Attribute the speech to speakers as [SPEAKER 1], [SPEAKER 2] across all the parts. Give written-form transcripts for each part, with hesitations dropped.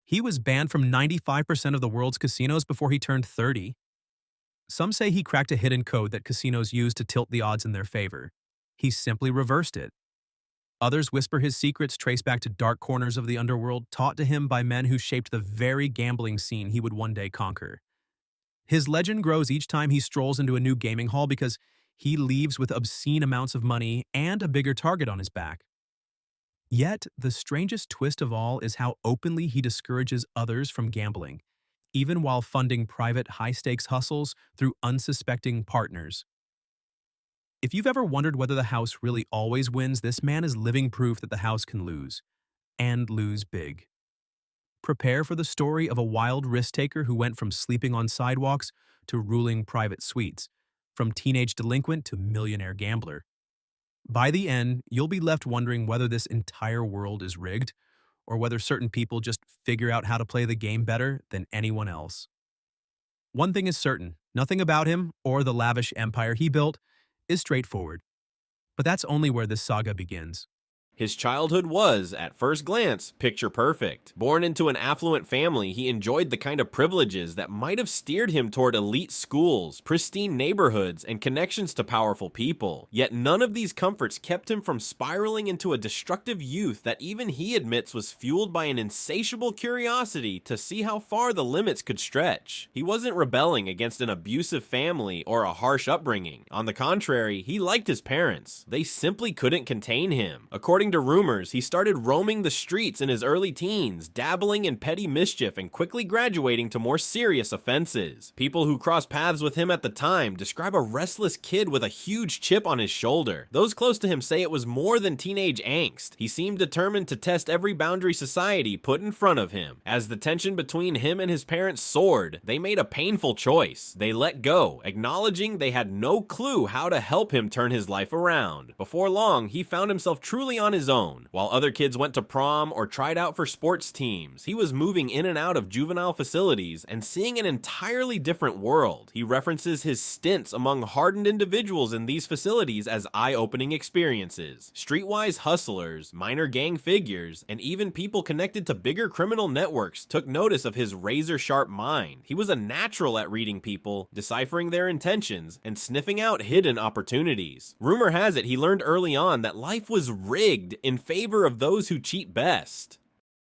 [SPEAKER 1] He was banned from 95% of the world's casinos before he turned 30. Some say he cracked a hidden code that casinos use to tilt the odds in their favor. He simply reversed it. Others whisper his secrets trace back to dark corners of the underworld taught to him by men who shaped the very gambling scene he would one day conquer. His legend grows each time he strolls into a new gaming hall because he leaves with obscene amounts of money and a bigger target on his back. Yet, the strangest twist of all is how openly he discourages others from gambling, even while funding private high-stakes hustles through unsuspecting partners. If you've ever wondered whether the house really always wins, this man is living proof that the house can lose, and lose big. Prepare for the story of a wild risk-taker who went from sleeping on sidewalks to ruling private suites, from teenage delinquent to millionaire gambler. By the end, you'll be left wondering whether this entire world is rigged, or whether certain people just figure out how to play the game better than anyone else. One thing is certain, nothing about him, or the lavish empire he built, is straightforward. But that's only where this saga begins.
[SPEAKER 2] His childhood was, at first glance, picture perfect. Born into an affluent family, he enjoyed the kind of privileges that might have steered him toward elite schools, pristine neighborhoods, and connections to powerful people. Yet none of these comforts kept him from spiraling into a destructive youth that even he admits was fueled by an insatiable curiosity to see how far the limits could stretch. He wasn't rebelling against an abusive family or a harsh upbringing. On the contrary, he liked his parents. They simply couldn't contain him. According to rumors, he started roaming the streets in his early teens, dabbling in petty mischief and quickly graduating to more serious offenses. People who crossed paths with him at the time describe a restless kid with a huge chip on his shoulder. Those close to him say it was more than teenage angst. He seemed determined to test every boundary society put in front of him. As the tension between him and his parents soared, they made a painful choice. They let go, acknowledging they had no clue how to help him turn his life around. Before long, he found himself truly on his own. While other kids went to prom or tried out for sports teams, he was moving in and out of juvenile facilities and seeing an entirely different world. He references his stints among hardened individuals in these facilities as eye-opening experiences. Streetwise hustlers, minor gang figures, and even people connected to bigger criminal networks took notice of his razor-sharp mind. He was a natural at reading people, deciphering their intentions, and sniffing out hidden opportunities. Rumor has it he learned early on that life was rigged in favor of those who cheat best.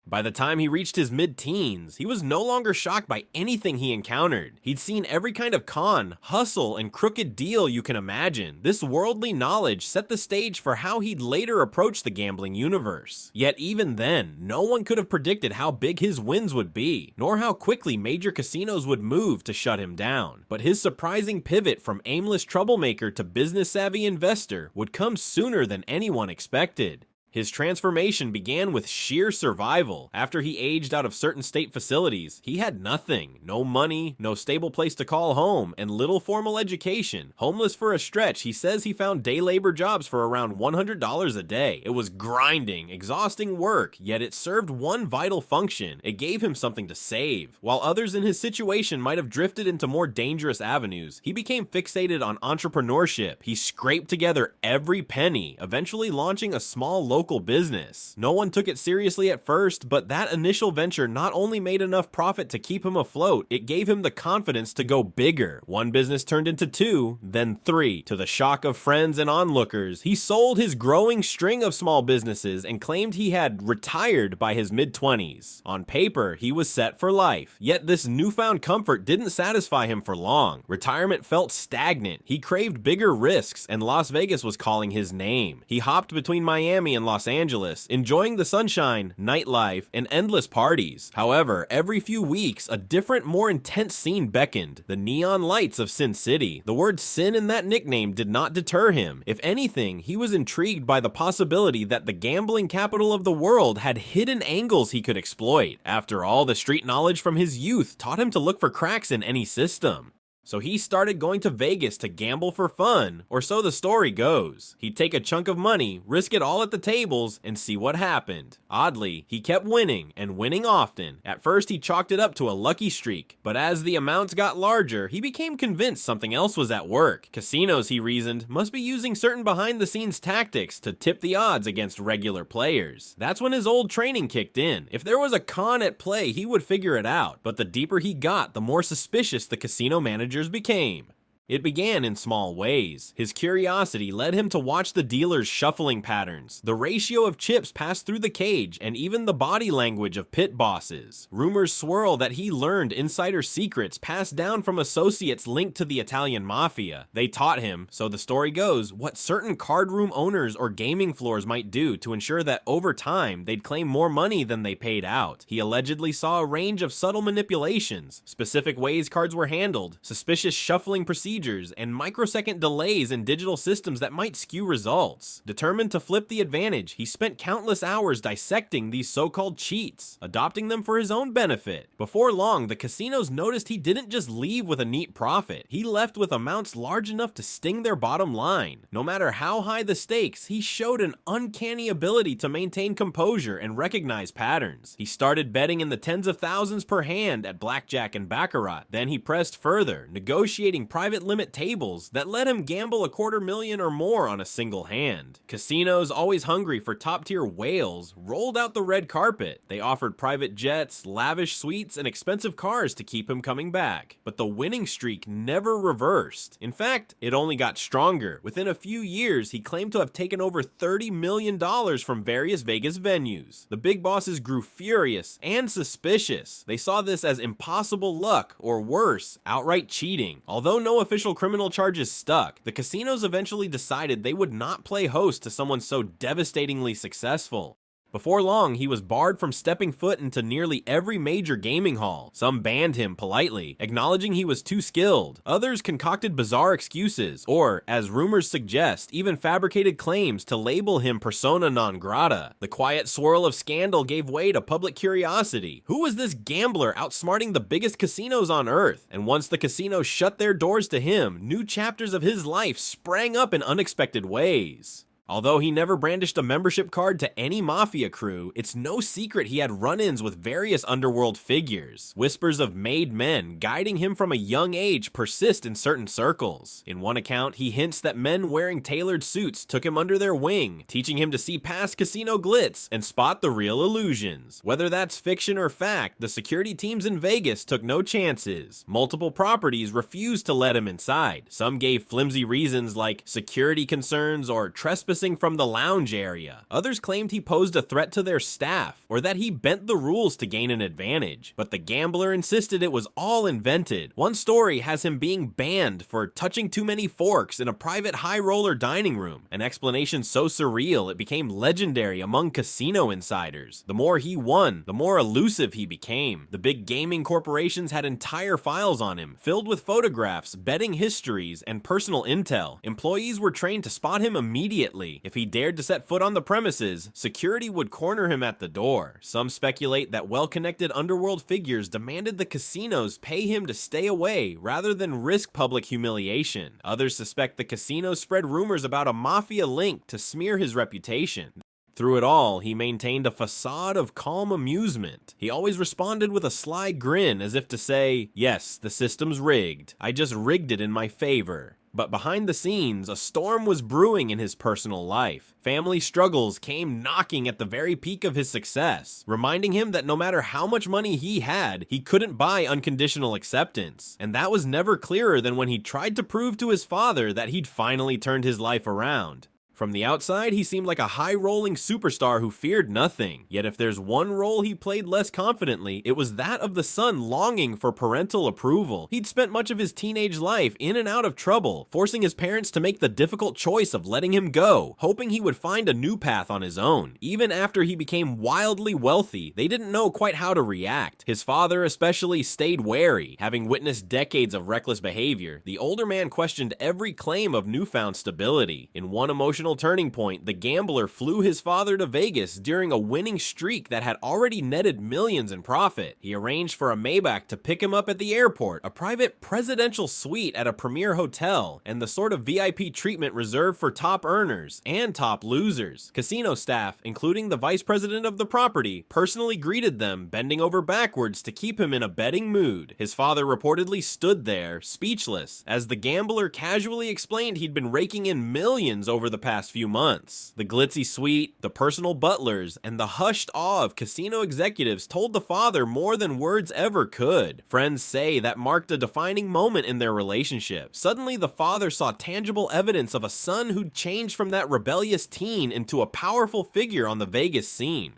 [SPEAKER 2] By the time he reached his mid-teens, he was no longer shocked by anything he encountered. He'd seen every kind of con, hustle, and crooked deal you can imagine. This worldly knowledge set the stage for how he'd later approach the gambling universe. Yet even then, no one could have predicted how big his wins would be, nor how quickly major casinos would move to shut him down. But his surprising pivot from aimless troublemaker to business-savvy investor would come sooner than anyone expected. His transformation began with sheer survival. After he aged out of certain state facilities, he had nothing. No money, no stable place to call home, and little formal education. Homeless for a stretch, he says he found day labor jobs for around $100 a day. It was grinding, exhausting work, yet it served one vital function. It gave him something to save. While others in his situation might have drifted into more dangerous avenues, he became fixated on entrepreneurship. He scraped together every penny, eventually launching a small local business. No one took it seriously at first, but that initial venture not only made enough profit to keep him afloat, it gave him the confidence to go bigger. One business turned into two, then three. To the shock of friends and onlookers, he sold his growing string of small businesses and claimed he had retired by his mid-20s. On paper, he was set for life. Yet this newfound comfort didn't satisfy him for long. Retirement felt stagnant. He craved bigger risks, and Las Vegas was calling his name. He hopped between Miami and Los Angeles, enjoying the sunshine, nightlife, and endless parties. However, every few weeks, a different, more intense scene beckoned. The neon lights of Sin City. The word sin in that nickname did not deter him. If anything, he was intrigued by the possibility that the gambling capital of the world had hidden angles he could exploit. After all, the street knowledge from his youth taught him to look for cracks in any system. So he started going to Vegas to gamble for fun, or so the story goes. He'd take a chunk of money, risk it all at the tables, and see what happened. Oddly, he kept winning, and winning often. At first, he chalked it up to a lucky streak, but as the amounts got larger, he became convinced something else was at work. Casinos, he reasoned, must be using certain behind-the-scenes tactics to tip the odds against regular players. That's when his old training kicked in. If there was a con at play, he would figure it out, but the deeper he got, the more suspicious the casino managers became. It began in small ways. His curiosity led him to watch the dealers' shuffling patterns, the ratio of chips passed through the cage, and even the body language of pit bosses. Rumors swirl that he learned insider secrets passed down from associates linked to the Italian mafia. They taught him, so the story goes, what certain card room owners or gaming floors might do to ensure that over time they'd claim more money than they paid out. He allegedly saw a range of subtle manipulations, specific ways cards were handled, suspicious shuffling procedures, and microsecond delays in digital systems that might skew results. Determined to flip the advantage, he spent countless hours dissecting these so-called cheats, adopting them for his own benefit. Before long, the casinos noticed he didn't just leave with a neat profit. He left with amounts large enough to sting their bottom line. No matter how high the stakes, he showed an uncanny ability to maintain composure and recognize patterns. He started betting in the tens of thousands per hand at blackjack and baccarat. Then he pressed further, negotiating private limit tables that let him gamble $250,000 or more on a single hand. Casinos, always hungry for top-tier whales, rolled out the red carpet. They offered private jets, lavish suites, and expensive cars to keep him coming back. But the winning streak never reversed. In fact, it only got stronger. Within a few years, he claimed to have taken over $30 million from various Vegas venues. The big bosses grew furious and suspicious. They saw this as impossible luck, or worse, outright cheating. Although no official criminal charges stuck, the casinos eventually decided they would not play host to someone so devastatingly successful. Before long, he was barred from stepping foot into nearly every major gaming hall. Some banned him politely, acknowledging he was too skilled. Others concocted bizarre excuses, or, as rumors suggest, even fabricated claims to label him persona non grata. The quiet swirl of scandal gave way to public curiosity. Who was this gambler outsmarting the biggest casinos on Earth? And once the casinos shut their doors to him, new chapters of his life sprang up in unexpected ways. Although he never brandished a membership card to any mafia crew, it's no secret he had run-ins with various underworld figures. Whispers of made men guiding him from a young age persist in certain circles. In one account, he hints that men wearing tailored suits took him under their wing, teaching him to see past casino glitz and spot the real illusions. Whether that's fiction or fact, the security teams in Vegas took no chances. Multiple properties refused to let him inside. Some gave flimsy reasons like security concerns or trespassing from the lounge area. Others claimed he posed a threat to their staff, or that he bent the rules to gain an advantage. But the gambler insisted it was all invented. One story has him being banned for touching too many forks in a private high-roller dining room, an explanation so surreal it became legendary among casino insiders. The more he won, the more elusive he became. The big gaming corporations had entire files on him, filled with photographs, betting histories, and personal intel. Employees were trained to spot him immediately. If he dared to set foot on the premises, security would corner him at the door. Some speculate that well-connected underworld figures demanded the casinos pay him to stay away rather than risk public humiliation. Others suspect the casinos spread rumors about a mafia link to smear his reputation. Through it all, he maintained a facade of calm amusement. He always responded with a sly grin as if to say, "Yes, the system's rigged. I just rigged it in my favor." But behind the scenes, a storm was brewing in his personal life. Family struggles came knocking at the very peak of his success, reminding him that no matter how much money he had, he couldn't buy unconditional acceptance. And that was never clearer than when he tried to prove to his father that he'd finally turned his life around. From the outside, he seemed like a high-rolling superstar who feared nothing. Yet if there's one role he played less confidently, it was that of the son longing for parental approval. He'd spent much of his teenage life in and out of trouble, forcing his parents to make the difficult choice of letting him go, hoping he would find a new path on his own. Even after he became wildly wealthy, they didn't know quite how to react. His father especially stayed wary. Having witnessed decades of reckless behavior, the older man questioned every claim of newfound stability. In one emotional emotional turning point, the gambler flew his father to Vegas during a winning streak that had already netted millions in profit. He arranged for a Maybach to pick him up at the airport, a private presidential suite at a premier hotel, and the sort of VIP treatment reserved for top earners and top losers. Casino staff, including the vice president of the property, personally greeted them, bending over backwards to keep him in a betting mood. His father reportedly stood there, speechless, as the gambler casually explained he'd been raking in millions over the past few months. The glitzy suite, the personal butlers, and the hushed awe of casino executives told the father more than words ever could. Friends say that marked a defining moment in their relationship. Suddenly, the father saw tangible evidence of a son who'd changed from that rebellious teen into a powerful figure on the Vegas scene.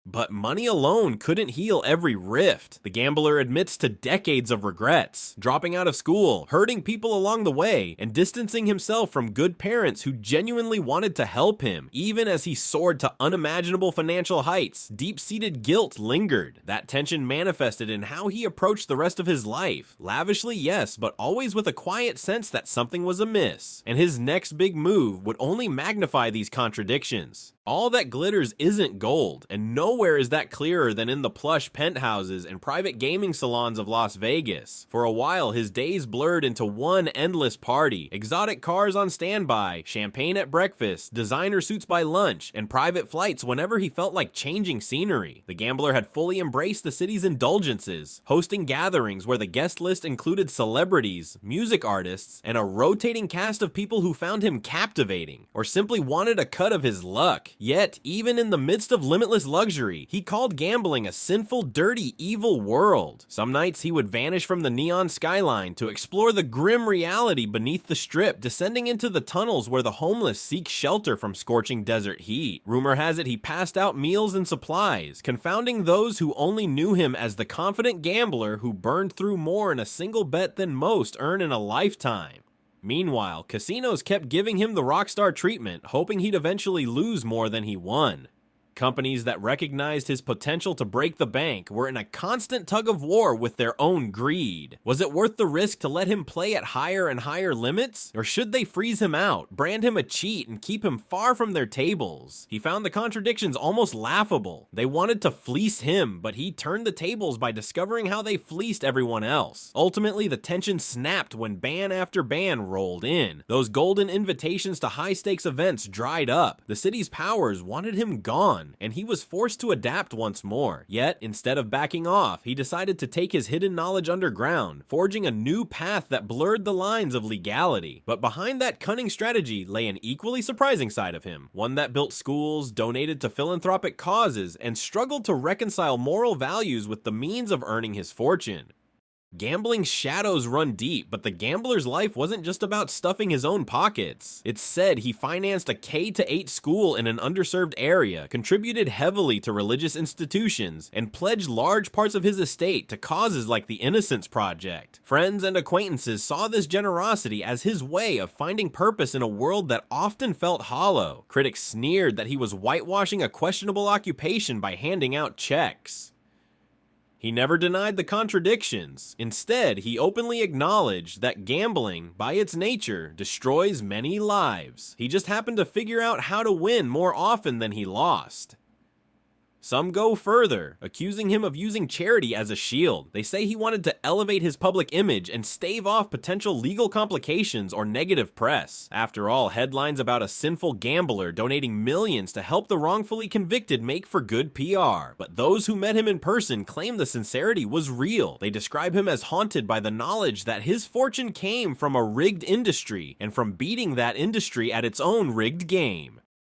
[SPEAKER 2] But money alone couldn't heal every rift. The gambler admits to decades of regrets, dropping out of school, hurting people along the way, and distancing himself from good parents who genuinely wanted to help him. Even as he soared to unimaginable financial heights, deep-seated guilt lingered. That tension manifested in how he approached the rest of his life. Lavishly, yes, but always with a quiet sense that something was amiss. And his next big move would only magnify these contradictions. All that glitters isn't gold, and nowhere is that clearer than in the plush penthouses and private gaming salons of Las Vegas. For a while, his days blurred into one endless party, exotic cars on standby, champagne at breakfast, designer suits by lunch, and private flights whenever he felt like changing scenery. The gambler had fully embraced the city's indulgences, hosting gatherings where the guest list included celebrities, music artists, and a rotating cast of people who found him captivating, or simply wanted a cut of his luck. Yet, even in the midst of limitless luxury, he called gambling a sinful, dirty, evil world. Some nights he would vanish from the neon skyline to explore the grim reality beneath the strip, descending into the tunnels where the homeless seek shelter from scorching desert heat. Rumor has it he passed out meals and supplies, confounding those who only knew him as the confident gambler who burned through more in a single bet than most earn in a lifetime. Meanwhile, casinos kept giving him the rockstar treatment, hoping he'd eventually lose more than he won. Companies that recognized his potential to break the bank were in a constant tug of war with their own greed. Was it worth the risk to let him play at higher and higher limits? Or should they freeze him out, brand him a cheat, and keep him far from their tables? He found the contradictions almost laughable. They wanted to fleece him, but he turned the tables by discovering how they fleeced everyone else. Ultimately, the tension snapped when ban after ban rolled in. Those golden invitations to high-stakes events dried up. The city's powers wanted him gone, and he was forced to adapt once more. Yet, instead of backing off, he decided to take his hidden knowledge underground, forging a new path that blurred the lines of legality. But behind that cunning strategy lay an equally surprising side of him, one that built schools, donated to philanthropic causes, and struggled to reconcile moral values with the means of earning his fortune. Gambling's shadows run deep, but the gambler's life wasn't just about stuffing his own pockets. It's said he financed a K-8 school in an underserved area, contributed heavily to religious institutions, and pledged large parts of his estate to causes like the Innocence Project. Friends and acquaintances saw this generosity as his way of finding purpose in a world that often felt hollow. Critics sneered that he was whitewashing a questionable occupation by handing out checks. He never denied the contradictions. Instead, he openly acknowledged that gambling, by its nature, destroys many lives. He just happened to figure out how to win more often than he lost. Some go further, accusing him of using charity as a shield. They say he wanted to elevate his public image and stave off potential legal complications or negative press. After all, headlines about a sinful gambler donating millions to help the wrongfully convicted make for good PR. But those who met him in person claim the sincerity was real. They describe him as haunted by the knowledge that his fortune came from a rigged industry and from beating that industry at its own rigged game.